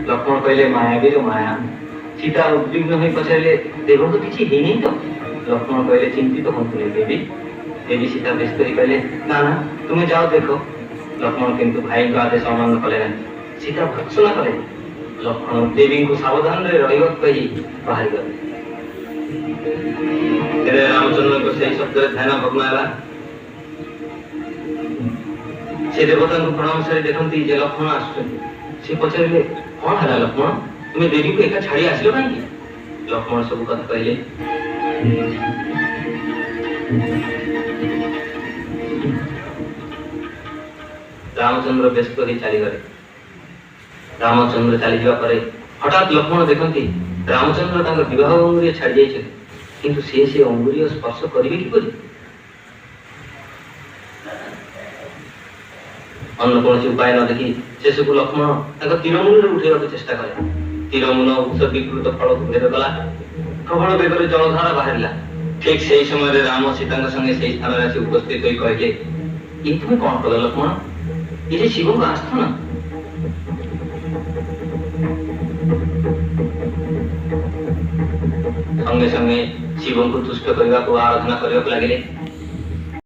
लक्ष्मण कहले माया भी माया। सीता उद्विग्न हो पचारे देव तो किसी ही तो। लक्ष्मण कहले चिंतित हूँ देवी। देवी सीता व्यस्त ही कहले ना ना तुम्हें जाओ देखो। लक्ष्मण किंतु भाई का आदेश अमान्य कले ना। सीता भर्त्सना कले। लक्ष्मण देवी को सावधान रही बाहरी गले। रामचंद्र को सही शब्द ध्यान भग्न है। से देवता को प्रणाम सारी देखती जे लक्ष्मण आसे पचारे कौन है लक्ष्मण तुम्हें देवी को एका छाड़ी आसिल कहीं। लक्ष्मण सब कथा कहले। रामचंद्र व्यस्त हो चलीगले। रामचंद्र चली जावा हठात लक्ष्मण देखती रामचंद्र तक विवाह अंगुरी छाड़ी जाइए किंतु से अंगुरी स्पर्श करेंगे किपर। अन्य कौन उपाय न देखी शेष को लक्ष्मण तीरमूल उठेगा चेष्टा कले। तीरमूल उत्सर्गीकृत फल को भेदगला। प्रबल बेगर जलधारा बाहर। ठीक से समय राम सीता संगे से स्थान आसी उपस्थित हो कहले ये तुम्हें कौन कल लक्ष्मण ये शिव को आस्थान। संगे संगे शिव को तुष्ट करने को आराधना करने लगे।